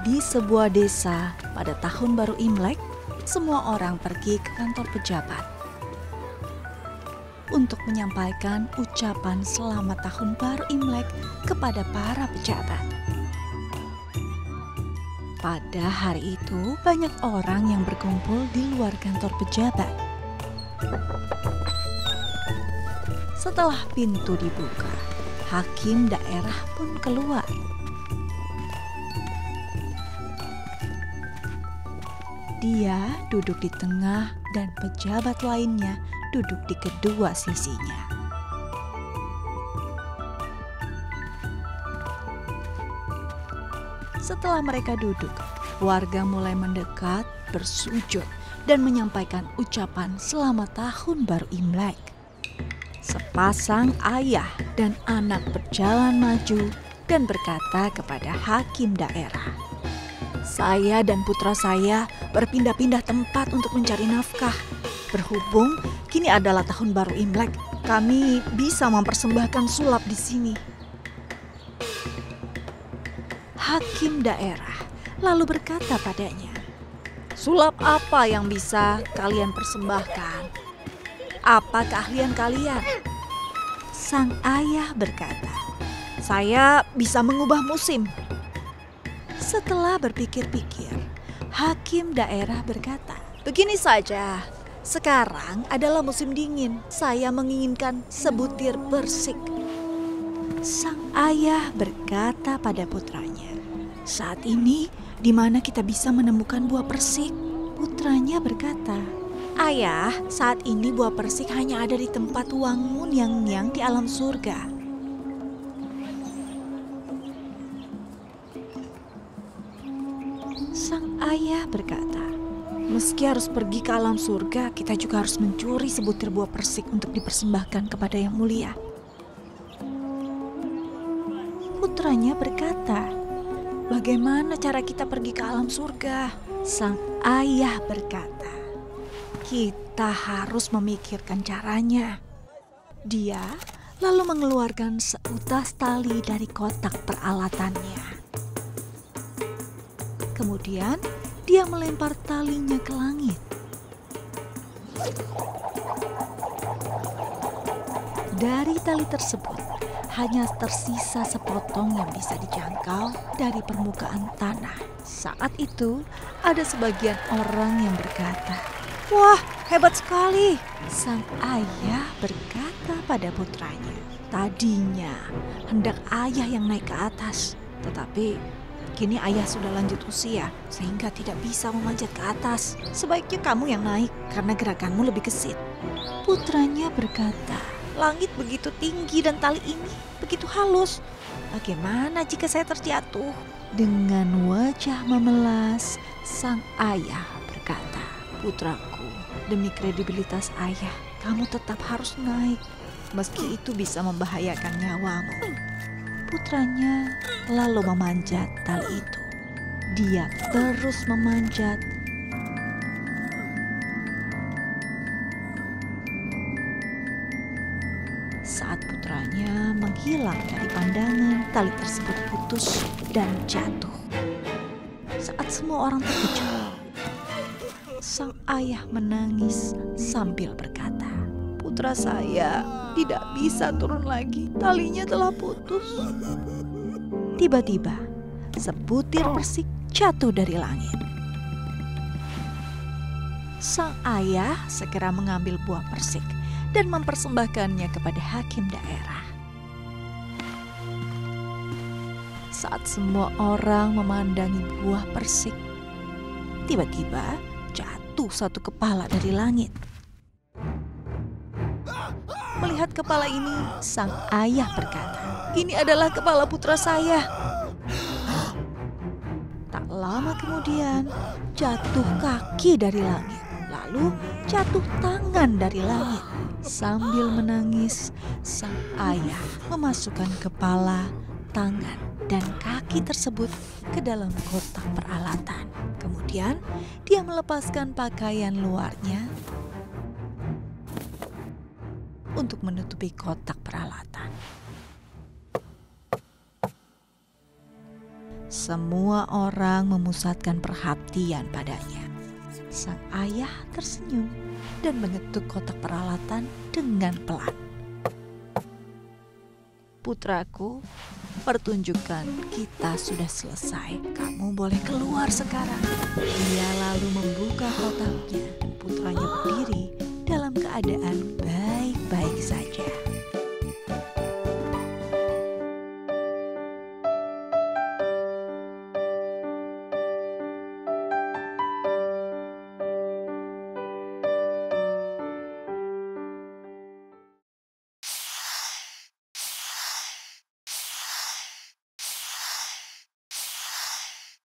Di sebuah desa pada tahun baru Imlek, semua orang pergi ke kantor pejabat untuk menyampaikan ucapan selamat tahun baru Imlek kepada para pejabat. Pada hari itu, banyak orang yang berkumpul di luar kantor pejabat. Setelah pintu dibuka, hakim daerah pun keluar. Dia duduk di tengah dan pejabat lainnya duduk di kedua sisinya. Setelah mereka duduk, warga mulai mendekat, bersujud, dan menyampaikan ucapan selamat tahun baru Imlek. Sepasang ayah dan anak berjalan maju dan berkata kepada hakim daerah, "Saya dan putra saya berpindah-pindah tempat untuk mencari nafkah. Berhubung kini adalah tahun baru Imlek, kami bisa mempersembahkan sulap di sini." Hakim daerah lalu berkata padanya, "Sulap apa yang bisa kalian persembahkan? Apa keahlian kalian?" Sang ayah berkata, "Saya bisa mengubah musim." Setelah berpikir-pikir, hakim daerah berkata, "Begini saja, sekarang adalah musim dingin. Saya menginginkan sebutir persik." Sang ayah berkata pada putranya, "Saat ini di mana kita bisa menemukan buah persik?" Putranya berkata, "Ayah, saat ini buah persik hanya ada di tempat Wangun yang di alam surga." Sang ayah berkata, "Meski harus pergi ke alam surga, kita juga harus mencuri sebutir buah persik untuk dipersembahkan kepada Yang Mulia." Putranya berkata, "Bagaimana cara kita pergi ke alam surga?" Sang ayah berkata, "Kita harus memikirkan caranya." Dia lalu mengeluarkan seutas tali dari kotak peralatannya. Kemudian dia melempar talinya ke langit. Dari tali tersebut hanya tersisa sepotong yang bisa dijangkau dari permukaan tanah. Saat itu ada sebagian orang yang berkata, "Wah, hebat sekali." Sang ayah berkata pada putranya, "Tadinya hendak ayah yang naik ke atas, tetapi kini ayah sudah lanjut usia sehingga tidak bisa memanjat ke atas. Sebaiknya kamu yang naik karena gerakanmu lebih gesit." Putranya berkata, "Langit begitu tinggi dan tali ini begitu halus. Bagaimana jika saya terjatuh?" Dengan wajah memelas, sang ayah berkata, "Putraku, demi kredibilitas ayah, kamu tetap harus naik, meski itu bisa membahayakan nyawamu." Putranya lalu memanjat tali itu. Dia terus memanjat. Saat putranya menghilang dari pandangan, tali tersebut putus dan jatuh. Saat semua orang terkejut, sang ayah menangis sambil berkata, "Putra saya tidak bisa turun lagi, talinya telah putus." Tiba-tiba, sebutir persik jatuh dari langit. Sang ayah segera mengambil buah persik dan mempersembahkannya kepada hakim daerah. Saat semua orang memandangi buah persik, tiba-tiba jatuh satu kepala dari langit. Melihat kepala ini, sang ayah berkata, "Ini adalah kepala putra saya." Tak lama kemudian, jatuh kaki dari langit, lalu jatuh tangan dari langit. Sambil menangis, sang ayah memasukkan kepala, tangan, dan kaki tersebut ke dalam kotak peralatan. Kemudian, dia melepaskan pakaian luarnya untuk menutupi kotak peralatan. Semua orang memusatkan perhatian padanya. Sang ayah tersenyum dan mengetuk kotak peralatan dengan pelan. Putraku, pertunjukan kita sudah selesai. Kamu boleh keluar sekarang. Dia lalu membuka kotaknya dan putranya berdiri dalam keadaan baik-baik saja.